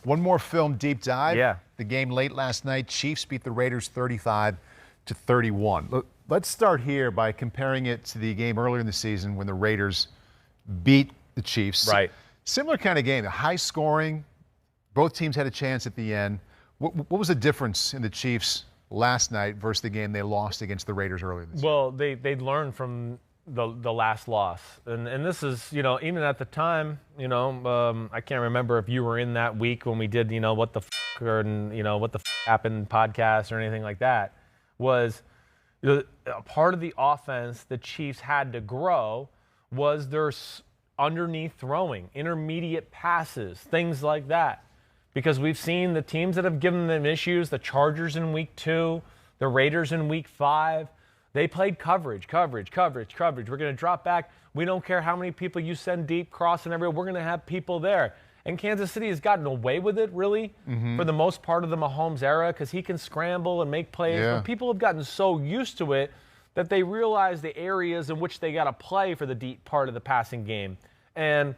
One more film deep dive. Yeah. The game late last night. Chiefs beat the Raiders 35-31. Let's start here by comparing it to the game earlier in the season when the Raiders beat the Chiefs. Right. Similar kind of game, high scoring. Both teams had a chance at the end. What was the difference in the Chiefs last night versus the game they lost against the Raiders earlier this season? Well, they learned from the last loss, and this is, even at the time, I can't remember if you were in that week when we did what the what the happened podcast or anything like that. Was a part of the offense the Chiefs had to grow was their underneath throwing, intermediate passes, things like that. Because we've seen the teams that have given them issues, the Chargers in week 2, the Raiders in week 5, they played coverage. We're going to drop back. We don't care how many people you send deep, crossing everywhere. We're going to have people there. And Kansas City has gotten away with it, really, for the most part of the Mahomes era, because he can scramble and make plays. Yeah. But people have gotten so used to it that they realize the areas in which they got to play for the deep part of the passing game. And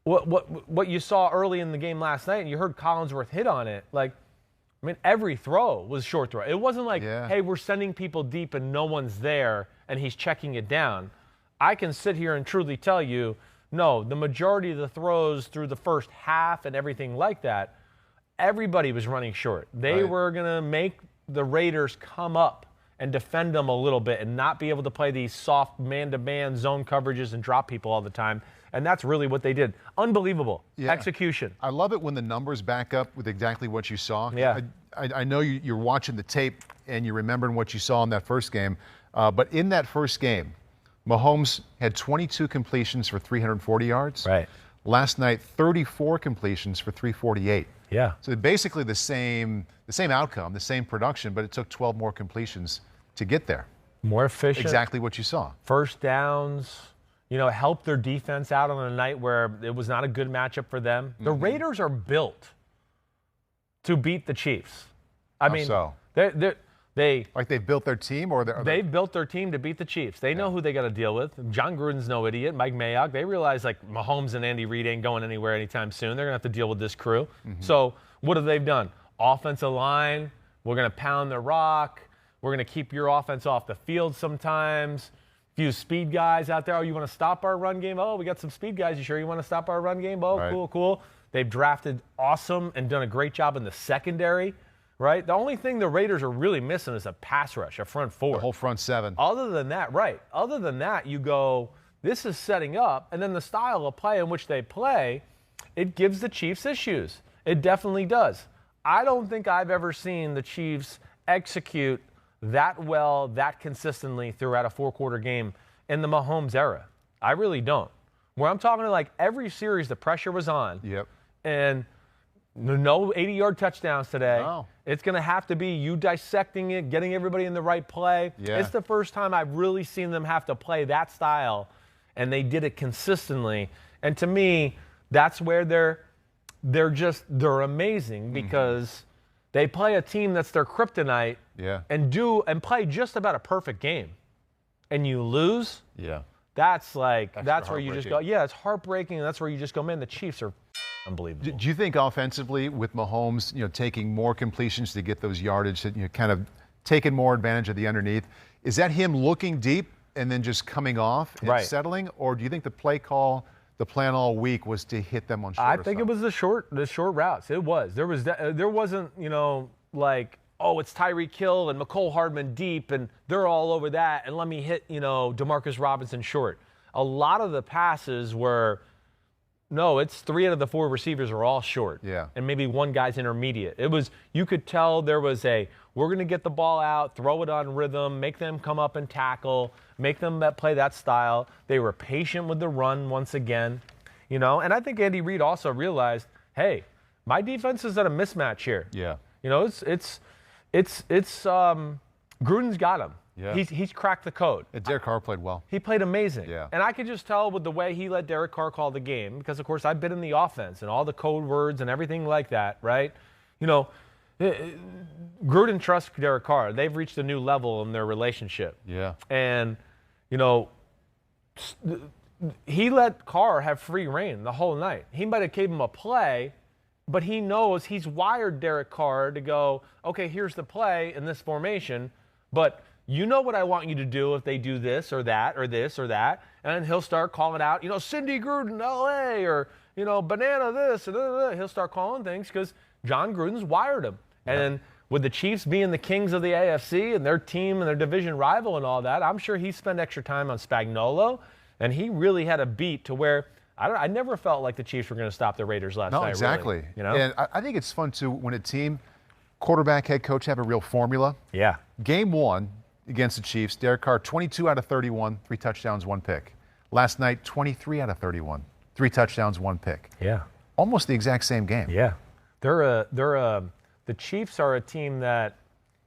what you saw early in the game last night, and you heard Collinsworth hit on it, every throw was short throw. It wasn't like, hey, we're sending people deep and no one's there and he's checking it down. I can sit here and truly tell you, no, the majority of the throws through the first half and everything like that, everybody was running short. They were going to make the Raiders come up and defend them a little bit and not be able to play these soft man-to-man zone coverages and drop people all the time. And that's really what they did. Unbelievable execution. I love it when the numbers back up with exactly what you saw. Yeah. I know you're watching the tape and you're remembering what you saw in that first game. But in that first game, Mahomes had 22 completions for 340 yards. Right. Last night, 34 completions for 348. Yeah. So basically the same outcome, the same production, but it took 12 more completions to get there. More efficient. Exactly what you saw. First downs. Helped their defense out on a night where it was not a good matchup for them. The Raiders are built to beat the Chiefs. They've built their team, or they've built their team to beat the Chiefs. They know who they got to deal with. John Gruden's no idiot. Mike Mayock. They realize Mahomes and Andy Reid ain't going anywhere anytime soon. They're gonna have to deal with this crew. So what have they done? Offensive line. We're gonna pound the rock. We're gonna keep your offense off the field sometimes. Few speed guys out there. Oh, you want to stop our run game? Oh, we got some speed guys. You sure you want to stop our run game? Oh, cool. They've drafted awesome and done a great job in the secondary, right? The only thing the Raiders are really missing is a pass rush, a front four. The whole front seven. Other than that, you go, this is setting up, and then the style of play in which they play, it gives the Chiefs issues. It definitely does. I don't think I've ever seen the Chiefs execute that well, that consistently throughout a 4-quarter game in the Mahomes era. I really don't. Where I'm talking every series, the pressure was on. Yep. And no 80-yard touchdowns today. No. It's going to have to be you dissecting it, getting everybody in the right play. Yeah. It's the first time I've really seen them have to play that style, and they did it consistently. And to me, that's where they're amazing because they play a team that's their kryptonite. Yeah. And play just about a perfect game, and you lose. Yeah. That's where you just go. Yeah, it's heartbreaking, and that's where you just go. Man, the Chiefs are unbelievable. Do you think offensively, with Mahomes, taking more completions to get those yardage, kind of taking more advantage of the underneath, is that him looking deep and then just coming off and settling, or do you think the play call, the plan all week was to hit them on shorter I think side? It was the short routes. It was. There wasn't oh, it's Tyreek Hill and McCole Hardman deep, and they're all over that, and let me hit, Demarcus Robinson short. A lot of the passes were, no, it's 3 out of the 4 receivers are all short. Yeah. And maybe one guy's intermediate. It was, you could tell there was we're going to get the ball out, throw it on rhythm, make them come up and tackle, make them play that style. They were patient with the run once again, and I think Andy Reid also realized, hey, my defense is at a mismatch here. Yeah. Gruden's got him. Yeah. He's cracked the code. Derek Carr played well. He played amazing. Yeah. And I could just tell with the way he let Derek Carr call the game, because, of course, I've been in the offense and all the code words and everything like that, right? Gruden trusts Derek Carr. They've reached a new level in their relationship. Yeah. And, he let Carr have free reign the whole night. He might have gave him a play, but he knows he's wired Derek Carr to go, okay, here's the play in this formation, but you know what I want you to do if they do this or that or this or that. And he'll start calling out, Cindy Gruden, L.A., or, banana this. And he'll start calling things because John Gruden's wired him. Yeah. And with the Chiefs being the kings of the AFC and their team and their division rival and all that, I'm sure he spent extra time on Spagnuolo, and he really had a beat to where I never felt like the Chiefs were going to stop the Raiders last night. No, exactly. Really, And I think it's fun, too, when a team, quarterback, head coach have a real formula. Yeah. Game 1 against the Chiefs, Derek Carr, 22 out of 31, 3 touchdowns, 1 pick. Last night, 23 out of 31, 3 touchdowns, 1 pick. Yeah. Almost the exact same game. Yeah. The Chiefs are a team that,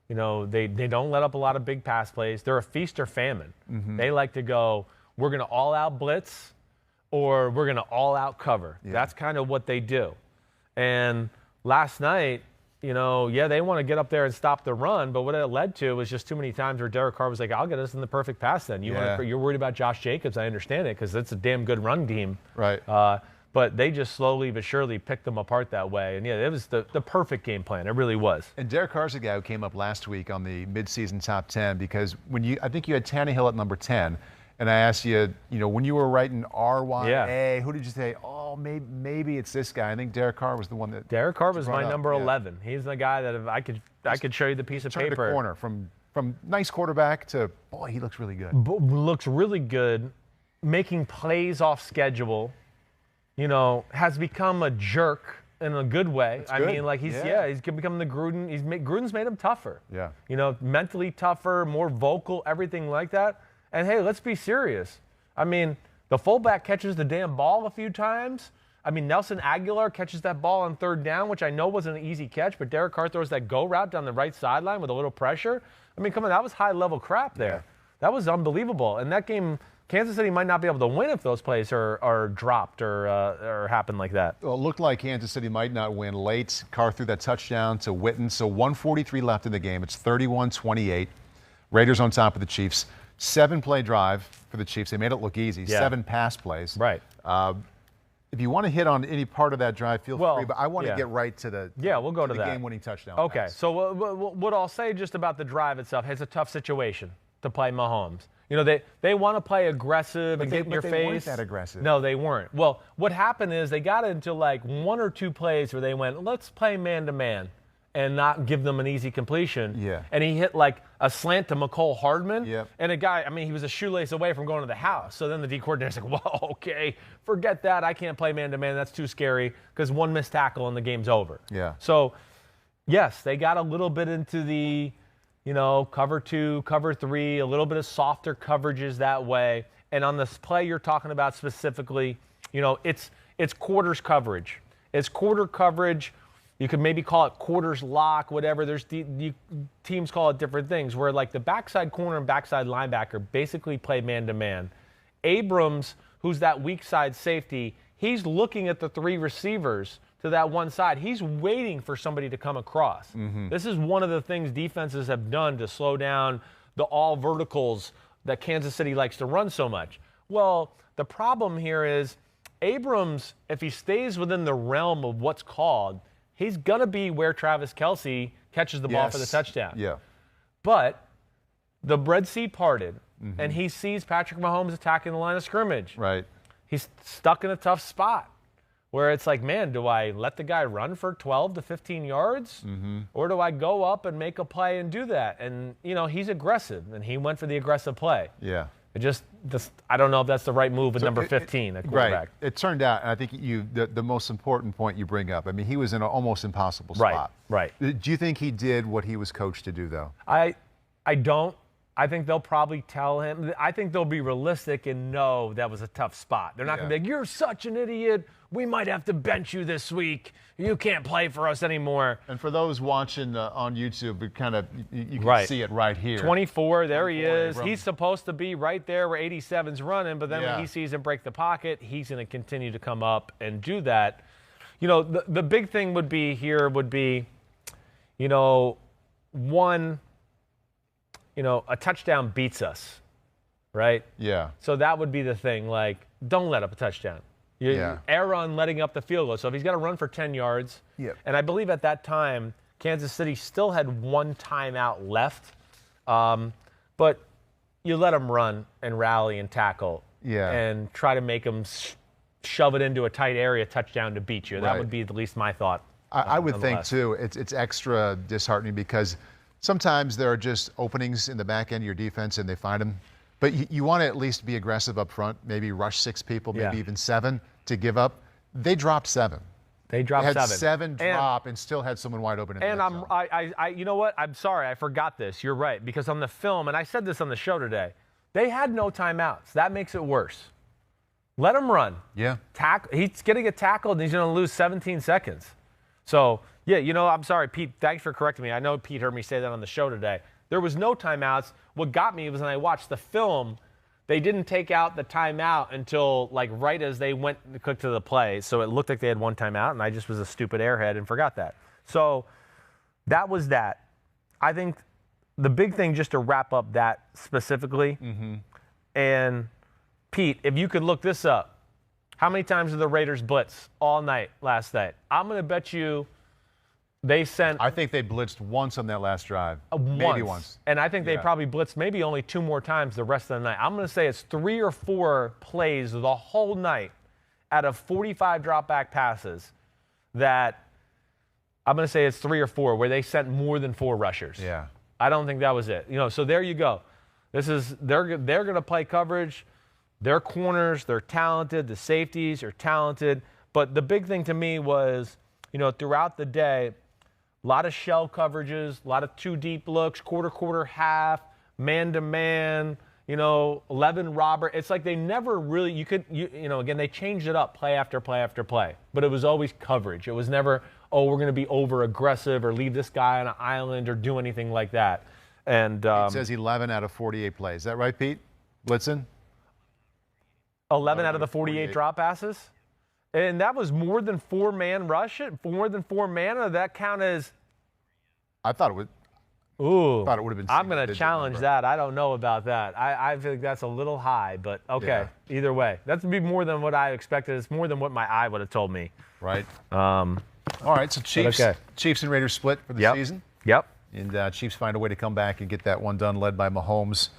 they don't let up a lot of big pass plays. They're a feast or famine. Mm-hmm. They like to go, we're going to all-out blitz or we're going to all-out cover. Yeah. That's kind of what they do. And last night, they want to get up there and stop the run, but what it led to was just too many times where Derek Carr was like, I'll get us in the perfect pass then. You're worried about Josh Jacobs. I understand it because it's a damn good run team. Right. But they just slowly but surely picked them apart that way. And, it was the perfect game plan. It really was. And Derek Carr's a guy who came up last week on the midseason top 10 because I think you had Tannehill at number 10. And I asked you, when you were writing RYA, who did you say? Oh, maybe it's this guy. I think Derek Carr was the one that. Derek Carr was my number 11. He's the guy that if I could show you the piece of paper. Turned the corner from nice quarterback to, boy, he looks really good. Looks really good, making plays off schedule. Has become a jerk in a good way. That's good. He's become the Gruden. Gruden's made him tougher. Yeah. Mentally tougher, more vocal, everything like that. And hey, let's be serious. The fullback catches the damn ball a few times. Nelson Aguilar catches that ball on 3rd down, which I know wasn't an easy catch, but Derek Carr throws that go route down the right sideline with a little pressure. Come on, that was high-level crap there. Yeah. That was unbelievable. And that game, Kansas City might not be able to win if those plays are dropped or happen like that. Well, it looked like Kansas City might not win late. Carr threw that touchdown to Witten, so 1:43 left in the game. It's 31-28. Raiders on top of the Chiefs. 7-play drive for the Chiefs. They made it look easy. Yeah. 7 pass plays. Right. If you want to hit on any part of that drive, feel free. But I want to get right to the we'll go to the that game-winning touchdown. Okay. Pass. So what I'll say just about the drive itself, it's a tough situation to play Mahomes. They want to play aggressive and get in your face. They weren't that aggressive. No, they weren't. Well, what happened is they got into like 1 or 2 plays where they went, let's play man-to-man and not give them an easy completion. Yeah. And he hit like a slant to McCole Hardman. Yep. And a guy, he was a shoelace away from going to the house. So then the D coordinator's like, well, okay, forget that. I can't play man-to-man. That's too scary because 1 missed tackle and the game's over. Yeah. So, yes, they got a little bit into the, cover 2, cover 3, a little bit of softer coverages that way. And on this play you're talking about specifically, it's quarters coverage. It's quarter coverage. You could maybe call it quarters lock, whatever. There's teams call it different things where like the backside corner and backside linebacker basically play man-to-man. Abrams, who's that weak side safety, he's looking at the 3 receivers to that one side. He's waiting for somebody to come across. Mm-hmm. This is one of the things defenses have done to slow down the all verticals that Kansas City likes to run so much. Well, the problem here is Abrams, if he stays within the realm of what's called, he's going to be where Travis Kelce catches the ball for the touchdown. Yeah. But the Red Sea parted, and he sees Patrick Mahomes attacking the line of scrimmage. Right. He's stuck in a tough spot where it's like, man, do I let the guy run for 12 to 15 yards? Or do I go up and make a play and do that? And, he's aggressive, and he went for the aggressive play. Yeah. I don't know if that's the right move with number 15 at quarterback. Right. It turned out, and I think the most important point you bring up, he was in an almost impossible spot. Right. Do you think he did what he was coached to do, though? I don't. I think they'll probably tell him. I think they'll be realistic and know that was a tough spot. They're not going to be like, you're such an idiot. We might have to bench you this week. You can't play for us anymore. And for those watching on YouTube, you can see it right here. 24, there he is. He's supposed to be right there where 87's running, but then when he sees him break the pocket, he's going to continue to come up and do that. The big thing would be, one, a touchdown beats us, right? Yeah. So that would be the thing. Like, don't let up a touchdown. You err on letting up the field goal. So if he's got to run for 10 yards, and I believe at that time, Kansas City still had one timeout left, but you let them run and rally and tackle and try to make them shove it into a tight area touchdown to beat you. That would be at least my thought. I would think, too, it's extra disheartening because sometimes there are just openings in the back end of your defense and they find them. But you want to at least be aggressive up front, maybe rush 6 people, maybe even 7 to give up. They dropped 7. They dropped had 7. 7 drop and still had someone wide open in the end zone. And you know what? I'm sorry, I forgot this. You're right, because on the film, and I said this on the show today, they had no timeouts. That makes it worse. Let him run. Yeah. He's going to get tackled, and he's going to lose 17 seconds. So, yeah, I'm sorry, Pete. Thanks for correcting me. I know Pete heard me say that on the show today. There was no timeouts. What got me was when I watched the film, they didn't take out the timeout until, right as they went to click to the play. So it looked like they had one timeout, and I just was a stupid airhead and forgot that. So that was that. I think the big thing, just to wrap up that specifically, and Pete, if you could look this up, how many times did the Raiders blitz all night last night? I'm going to bet you they sent... I think they blitzed once on that last drive. Maybe once. And I think they probably blitzed maybe only 2 more times the rest of the night. I'm going to say it's 3 or 4 plays the whole night out of 45 drop-back passes that I'm going to say it's 3 or 4 where they sent more than 4 rushers. Yeah. I don't think that was it. So there you go. They're going to play coverage. Their corners, they're talented. The safeties are talented. But the big thing to me was, throughout the day, a lot of shell coverages, a lot of 2 deep looks, quarter, half, man-to-man, 11 robber. It's like they never really, again, they changed it up play after play after play. But it was always coverage. It was never, we're going to be over-aggressive or leave this guy on an island or do anything like that. And it says 11 out of 48 plays. Is that right, Pete? Blitzen? 11 out of the 48 drop passes? And that was more than 4-man rush it? More than 4 man? Or that count as... I thought it would... Ooh. Thought it would have been... I'm going to challenge that. I don't know about that. I feel like that's a little high, but okay. Yeah. Either way. That's be more than what I expected. It's more than what my eye would have told me. Right. All right, so Chiefs and Raiders split for the season. Yep. And Chiefs find a way to come back and get that one done, led by Mahomes.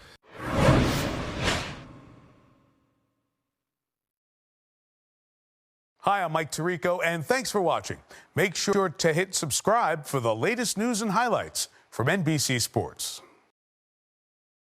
Hi, I'm Mike Tirico, and thanks for watching. Make sure to hit subscribe for the latest news and highlights from NBC Sports.